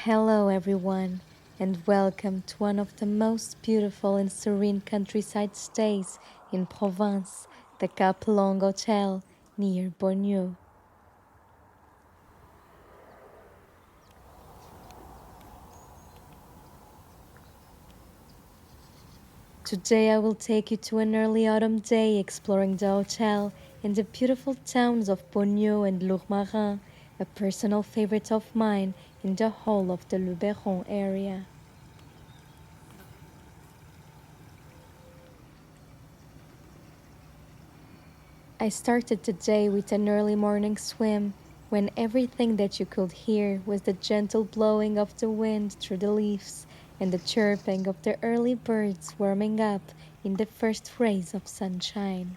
Hello, everyone, and welcome to one of the most beautiful and serene countryside stays in Provence, the Capelongue Hotel near Bonnieux. Today, I will take you to an early autumn day exploring the hotel in the beautiful towns of Bonnieux and Lourmarin, a personal favorite of mine in the whole of the Luberon area. I started the day with an early morning swim when everything that you could hear was the gentle blowing of the wind through the leaves and the chirping of the early birds warming up in the first rays of sunshine.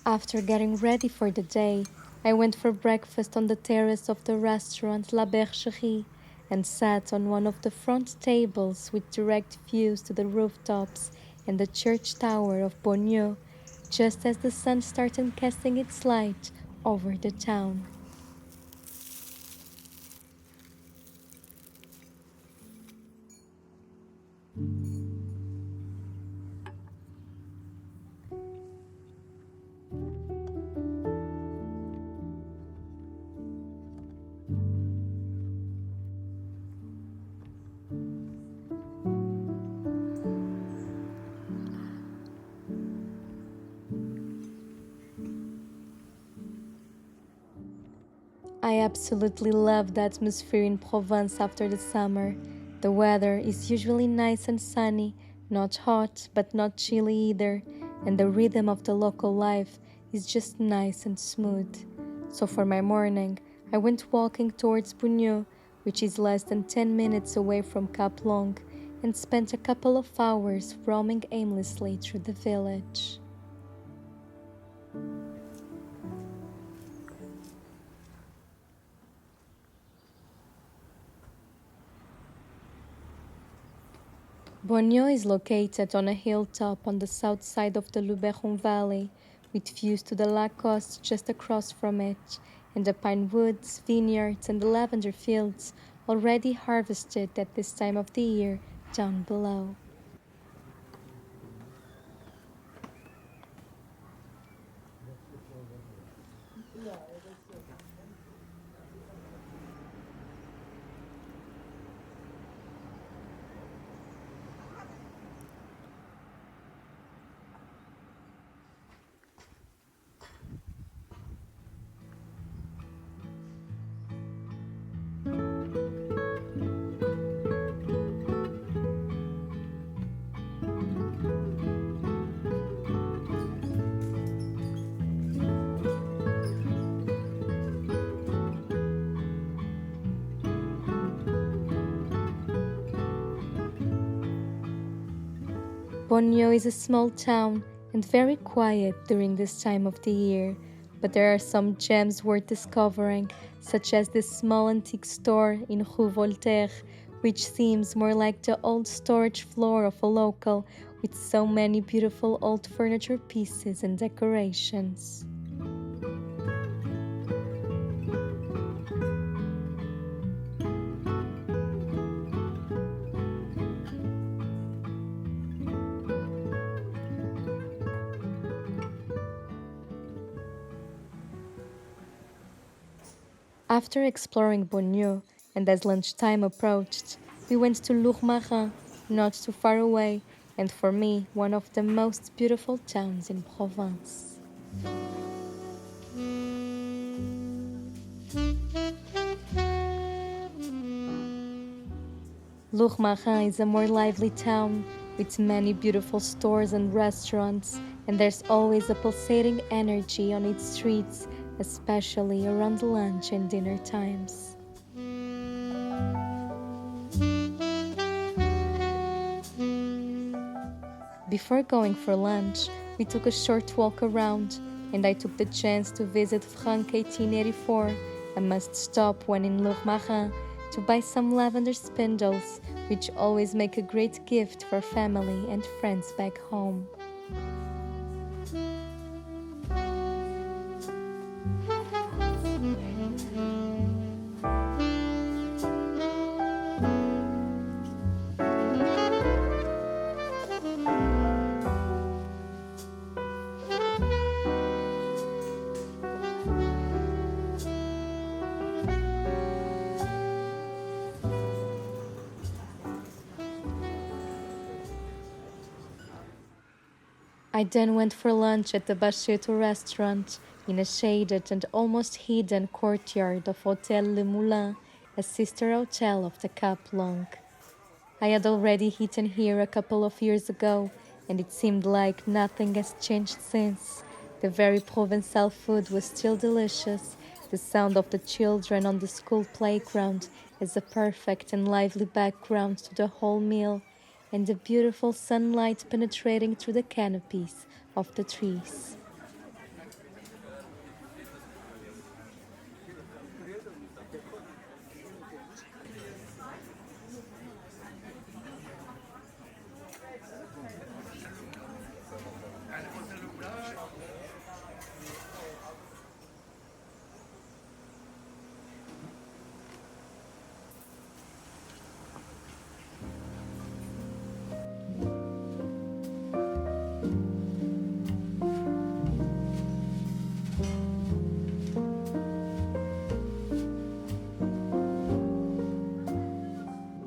After getting ready for the day, I went for breakfast on the terrace of the restaurant La Bergerie and sat on one of the front tables with direct views to the rooftops and the church tower of Bonnieux, just as the sun started casting its light over the town. I absolutely love the atmosphere in Provence after the summer. The weather is usually nice and sunny, not hot but not chilly either, and the rhythm of the local life is just nice and smooth. So for my morning, I went walking towards Bonnieux, which is less than 10 minutes away from Capelongue, and spent a couple of hours roaming aimlessly through the village. Bonnieux is located on a hilltop on the south side of the Luberon Valley, with views to the Lac Coast just across from it, and the pine woods, vineyards, and the lavender fields already harvested at this time of the year down below. Bonnieux is a small town and very quiet during this time of the year, but there are some gems worth discovering, such as this small antique store in Rue Voltaire, which seems more like the old storage floor of a local with so many beautiful old furniture pieces and decorations. After exploring Bonnieux, and as lunchtime approached, we went to Lourmarin, not too far away, and for me, one of the most beautiful towns in Provence. Lourmarin is a more lively town with many beautiful stores and restaurants, and there's always a pulsating energy on its streets, especially around lunch and dinner times. Before going for lunch, we took a short walk around, and I took the chance to visit Franck 1884, a must-stop when in Lourmarin, to buy some lavender spindles, which always make a great gift for family and friends back home. I then went for lunch at the Bacheto restaurant in a shaded and almost hidden courtyard of Hotel Le Moulin, a sister hotel of the Capelongue. I had already eaten here a couple of years ago, and it seemed like nothing has changed since. The very Provençal food was still delicious. The sound of the children on the school playground is a perfect and lively background to the whole meal, and the beautiful sunlight penetrating through the canopies of the trees.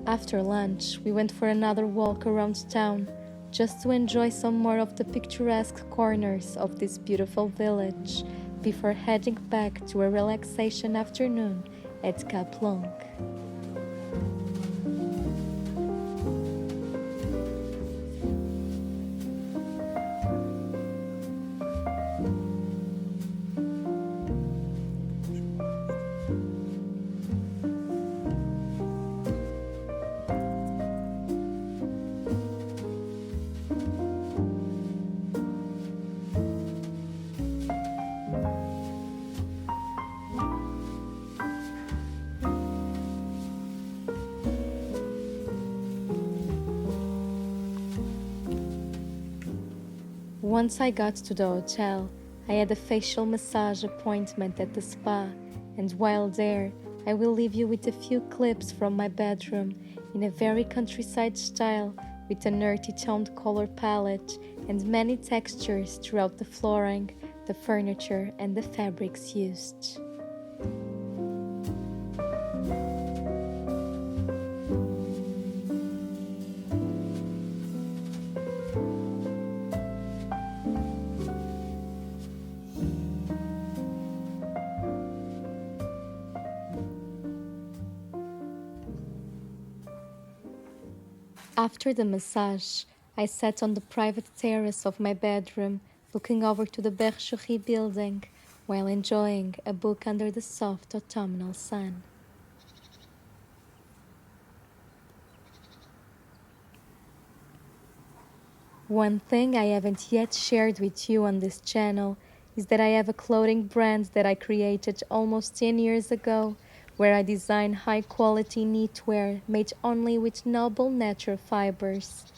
After lunch, we went for another walk around town, just to enjoy some more of the picturesque corners of this beautiful village, before heading back to a relaxation afternoon at Capelongue. Once I got to the hotel, I had a facial massage appointment at the spa, and while there, I will leave you with a few clips from my bedroom in a very countryside style with an earthy toned color palette and many textures throughout the flooring, the furniture, and the fabrics used. After the massage, I sat on the private terrace of my bedroom, looking over to the Bergerie building, while enjoying a book under the soft autumnal sun. One thing I haven't yet shared with you on this channel is that I have a clothing brand that I created almost 10 years ago, where I design high-quality knitwear made only with noble natural fibers.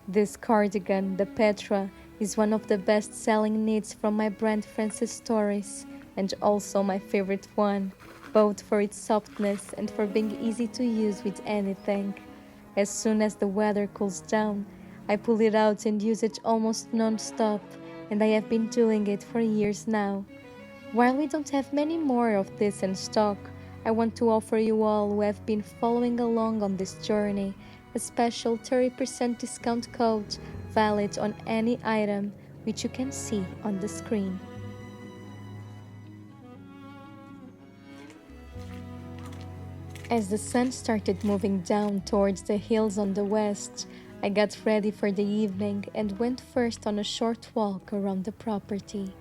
This cardigan, the Petra, is one of the best-selling knits from my brand France's Stories, and also my favorite one, both for its softness and for being easy to use with anything. As soon as the weather cools down, I pull it out and use it almost non-stop, and I have been doing it for years now. While we don't have many more of this in stock, I want to offer you all who have been following along on this journey a special 30% discount code valid on any item, which you can see on the screen. As the sun started moving down towards the hills on the west, I got ready for the evening and went first on a short walk around the property.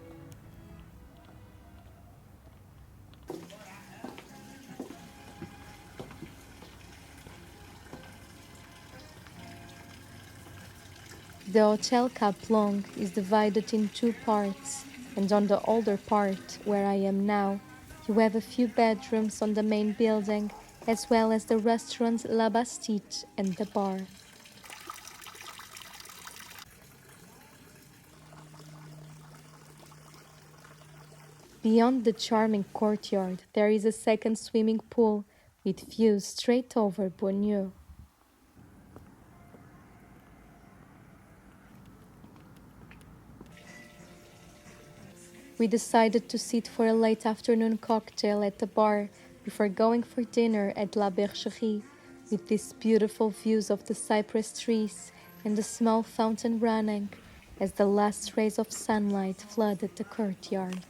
The Hotel Capelongue is divided in two parts, and on the older part, where I am now, you have a few bedrooms on the main building, as well as the restaurant La Bastide and the bar. Beyond the charming courtyard, there is a second swimming pool with views straight over Bonnieux. We decided to sit for a late afternoon cocktail at the bar before going for dinner at La Bergerie, with these beautiful views of the cypress trees and the small fountain running as the last rays of sunlight flooded the courtyard.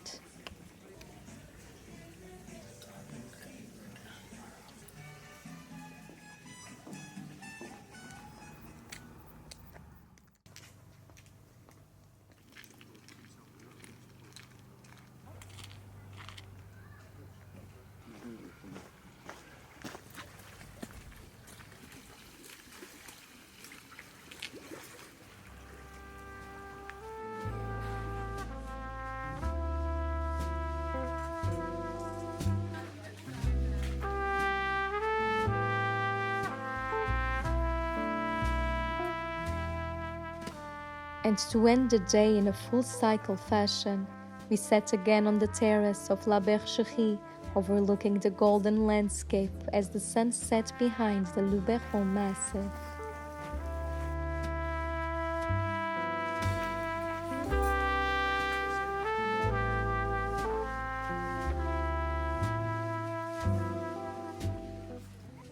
And to end the day in a full cycle fashion, we sat again on the terrace of La Bergerie, overlooking the golden landscape as the sun set behind the Luberon Massif.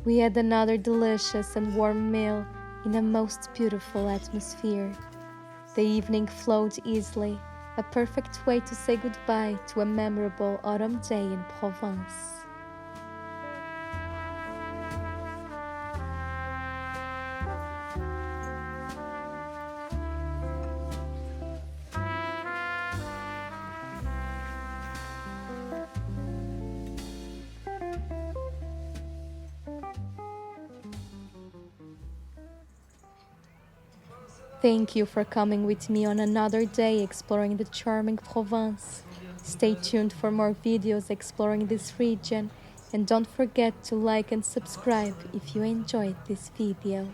We had another delicious and warm meal in a most beautiful atmosphere. The evening flowed easily, a perfect way to say goodbye to a memorable autumn day in Provence. Thank you for coming with me on another day exploring the charming Provence. Stay tuned for more videos exploring this region, and don't forget to like and subscribe if you enjoyed this video.